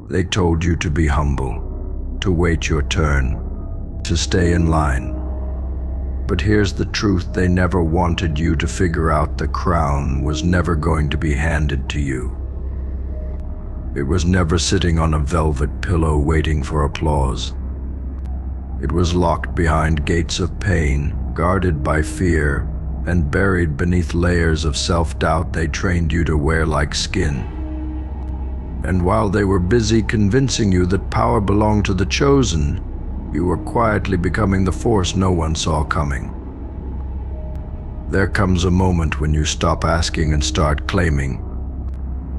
They told you to be humble, to wait your turn, to stay in line. But here's the truth: they never wanted you to figure out the crown was never going to be handed to you. It was never sitting on a velvet pillow waiting for applause. It was locked behind gates of pain, guarded by fear, and buried beneath layers of self-doubt they trained you to wear like skin. And while they were busy convincing you that power belonged to the chosen, you were quietly becoming the force no one saw coming. There comes a moment when you stop asking and start claiming.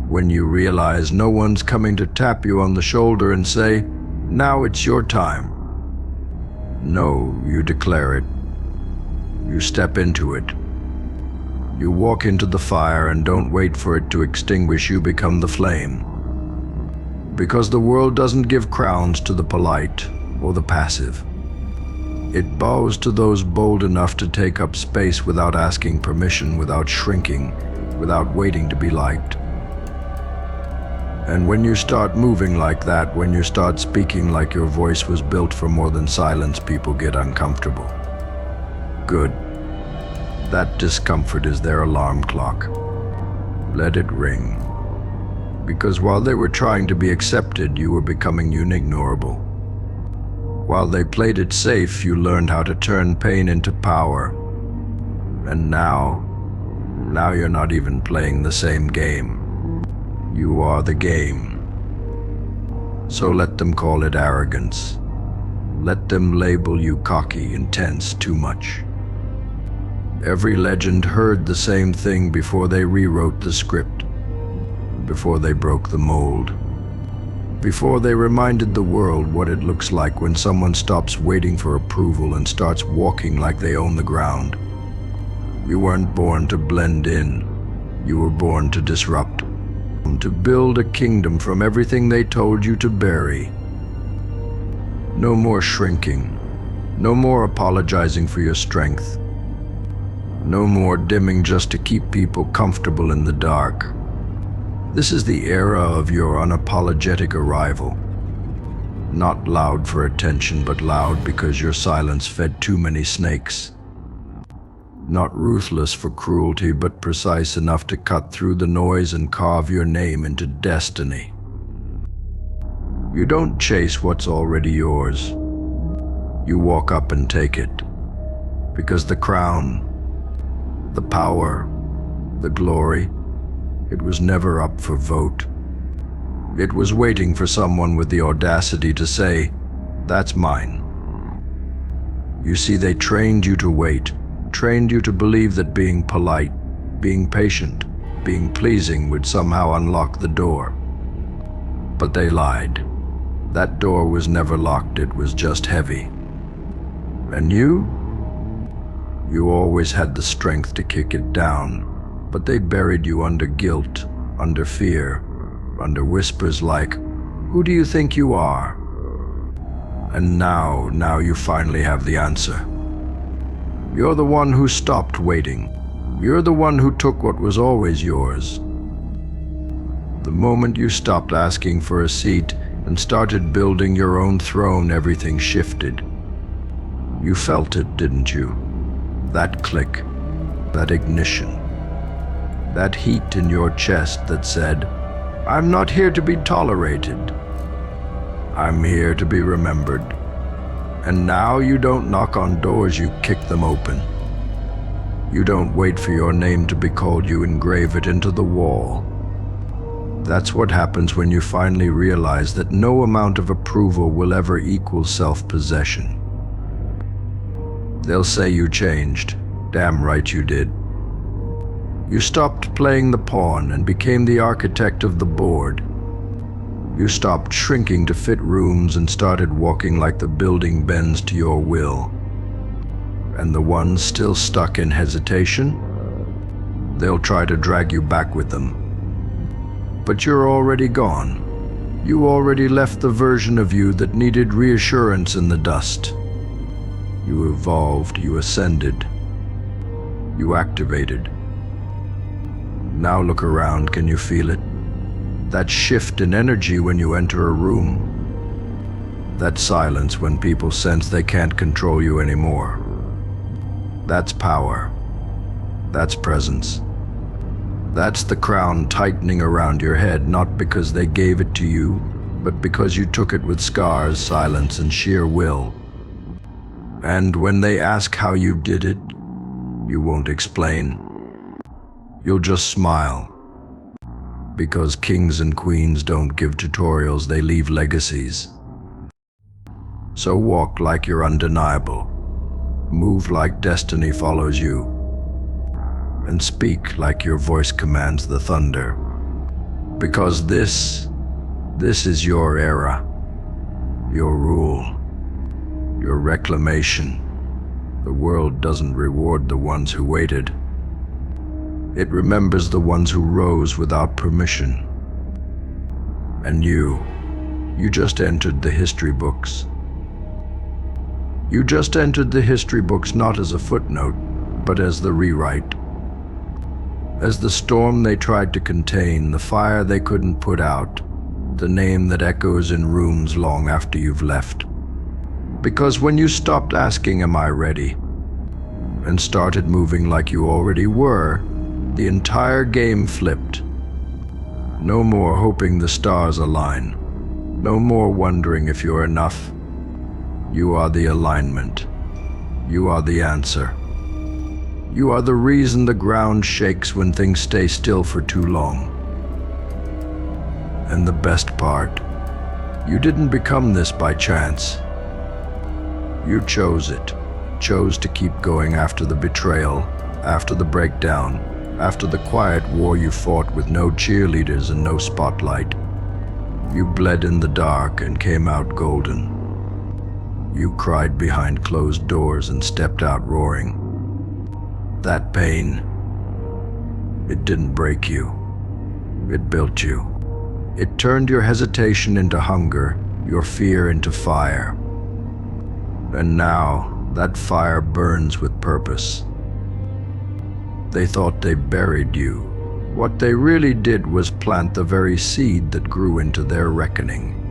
When you realize no one's coming to tap you on the shoulder and say, "Now it's your time." No, you declare it. You step into it. You walk into the fire and don't wait for it to extinguish. You become the flame. Because the world doesn't give crowns to the polite or the passive. It bows to those bold enough to take up space without asking permission, without shrinking, without waiting to be liked. And when you start moving like that, when you start speaking like your voice was built for more than silence, people get uncomfortable. Good. That discomfort is their alarm clock. Let it ring. Because while they were trying to be accepted, you were becoming unignorable. While they played it safe, you learned how to turn pain into power. And now you're not even playing the same game. You are the game. So let them call it arrogance. Let them label you cocky, intense, too much. Every legend heard the same thing before they rewrote the script, before they broke the mold, before they reminded the world what it looks like when someone stops waiting for approval and starts walking like they own the ground. You weren't born to blend in. You were born to disrupt. To build a kingdom from everything they told you to bury. No more shrinking. No more apologizing for your strength. No more dimming just to keep people comfortable in the dark. This is the era of your unapologetic arrival. Not loud for attention, but loud because your silence fed too many snakes. Not ruthless for cruelty, but precise enough to cut through the noise and carve your name into destiny. You don't chase what's already yours. You walk up and take it. Because the crown, the power, the glory, it was never up for vote. It was waiting for someone with the audacity to say, "That's mine." You see, they trained you to wait. Trained you to believe that being polite, being patient, being pleasing would somehow unlock the door. But they lied. That door was never locked, it was just heavy. And you always had the strength to kick it down, but they buried you under guilt, under fear, under whispers like, "Who do you think you are?" And now you finally have the answer. You're the one who stopped waiting. You're the one who took what was always yours. The moment you stopped asking for a seat and started building your own throne, everything shifted. You felt it, didn't you? That click, that ignition, that heat in your chest that said, "I'm not here to be tolerated. I'm here to be remembered." And now you don't knock on doors, you kick them open. You don't wait for your name to be called, you engrave it into the wall. That's what happens when you finally realize that no amount of approval will ever equal self-possession. They'll say you changed. Damn right you did. You stopped playing the pawn and became the architect of the board. You stopped shrinking to fit rooms and started walking like the building bends to your will. And the ones still stuck in hesitation, they'll try to drag you back with them. But you're already gone. You already left the version of you that needed reassurance in the dust. You evolved, you ascended, you activated. Now look around, can you feel it? That shift in energy when you enter a room. That silence when people sense they can't control you anymore. That's power. That's presence. That's the crown tightening around your head, not because they gave it to you, but because you took it with scars, silence, and sheer will. And when they ask how you did it, you won't explain. You'll just smile. Because kings and queens don't give tutorials, they leave legacies. So walk like you're undeniable. Move like destiny follows you. And speak like your voice commands the thunder. Because this is your era, your rule, your reclamation. The world doesn't reward the ones who waited. It remembers the ones who rose without permission. And you just entered the history books. You just entered the history books not as a footnote, but as the rewrite. As the storm they tried to contain, the fire they couldn't put out, the name that echoes in rooms long after you've left. Because when you stopped asking, "Am I ready?" and started moving like you already were, the entire game flipped. No more hoping the stars align. No more wondering if you're enough. You are the alignment. You are the answer. You are the reason the ground shakes when things stay still for too long. And the best part, you didn't become this by chance. You chose it. Chose to keep going after the betrayal, after the breakdown, after the quiet war you fought with no cheerleaders and no spotlight. You bled in the dark and came out golden. You cried behind closed doors and stepped out roaring. That pain, it didn't break you. It built you. It turned your hesitation into hunger, your fear into fire. And now, that fire burns with purpose. They thought they buried you. What they really did was plant the very seed that grew into their reckoning.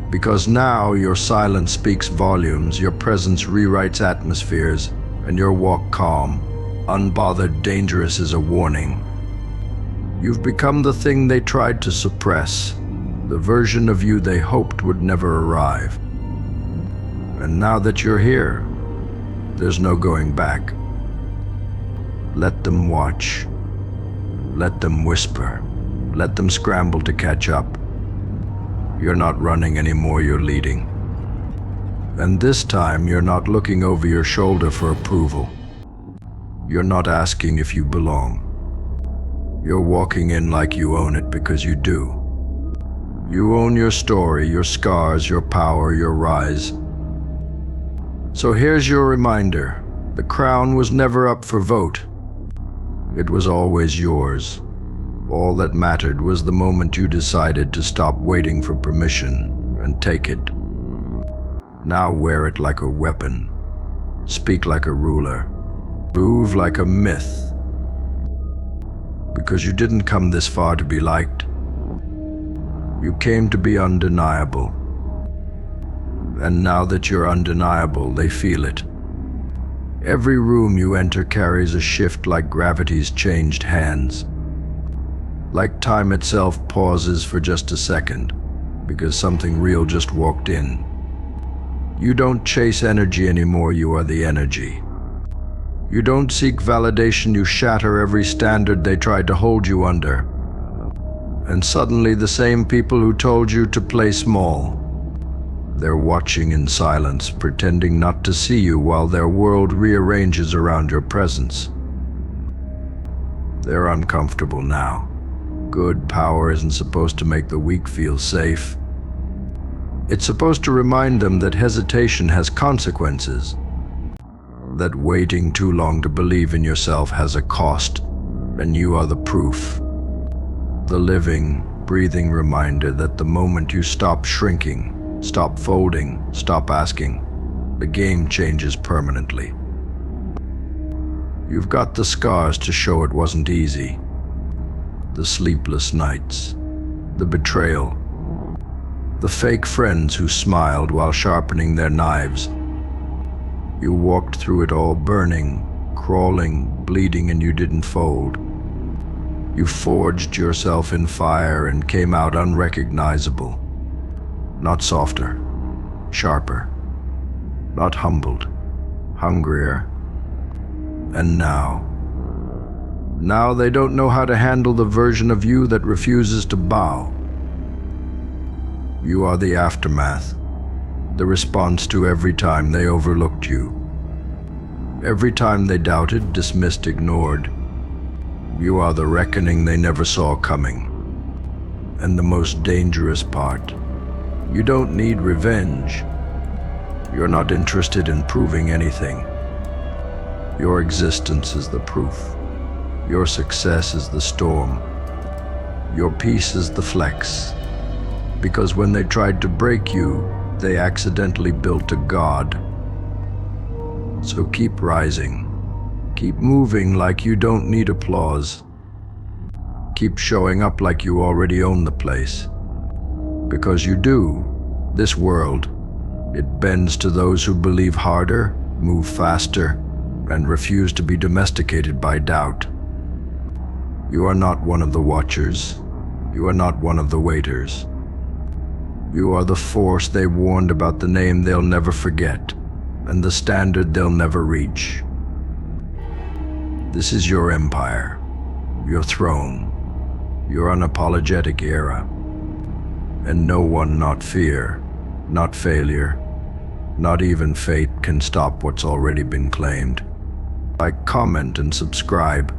Because now your silence speaks volumes, your presence rewrites atmospheres, and your walk calm, unbothered, dangerous is a warning. You've become the thing they tried to suppress, the version of you they hoped would never arrive. And now that you're here, there's no going back. Let them watch. Let them whisper. Let them scramble to catch up. You're not running anymore, you're leading. And this time, you're not looking over your shoulder for approval. You're not asking if you belong. You're walking in like you own it because you do. You own your story, your scars, your power, your rise. So here's your reminder. The crown was never up for vote. It was always yours. All that mattered was the moment you decided to stop waiting for permission and take it. Now wear it like a weapon. Speak like a ruler. Move like a myth. Because you didn't come this far to be liked. You came to be undeniable. And now that you're undeniable, they feel it. Every room you enter carries a shift like gravity's changed hands. Like time itself pauses for just a second, because something real just walked in. You don't chase energy anymore, you are the energy. You don't seek validation, you shatter every standard they tried to hold you under. And suddenly the same people who told you to play small, they're watching in silence, pretending not to see you while their world rearranges around your presence. They're uncomfortable now. Good power isn't supposed to make the weak feel safe. It's supposed to remind them that hesitation has consequences, that waiting too long to believe in yourself has a cost, and you are the proof. The living, breathing reminder that the moment you stop shrinking, stop folding, stop asking, the game changes permanently. You've got the scars to show it wasn't easy. The sleepless nights, the betrayal, the fake friends who smiled while sharpening their knives. You walked through it all burning, crawling, bleeding, and you didn't fold. You forged yourself in fire and came out unrecognizable. Not softer, sharper. Not humbled, hungrier. And now they don't know how to handle the version of you that refuses to bow. You are the aftermath, the response to every time they overlooked you. Every time they doubted, dismissed, ignored. You are the reckoning they never saw coming. And the most dangerous part, you don't need revenge. You're not interested in proving anything. Your existence is the proof. Your success is the storm. Your peace is the flex. Because when they tried to break you, they accidentally built a god. So keep rising. Keep moving like you don't need applause. Keep showing up like you already own the place. Because you do. This world, it bends to those who believe harder, move faster, and refuse to be domesticated by doubt. You are not one of the watchers. You are not one of the waiters. You are the force they warned about, the name they'll never forget, and the standard they'll never reach. This is your empire, your throne, your unapologetic era. And no one, not fear, not failure, not even fate, can stop what's already been claimed. Like, comment, and subscribe.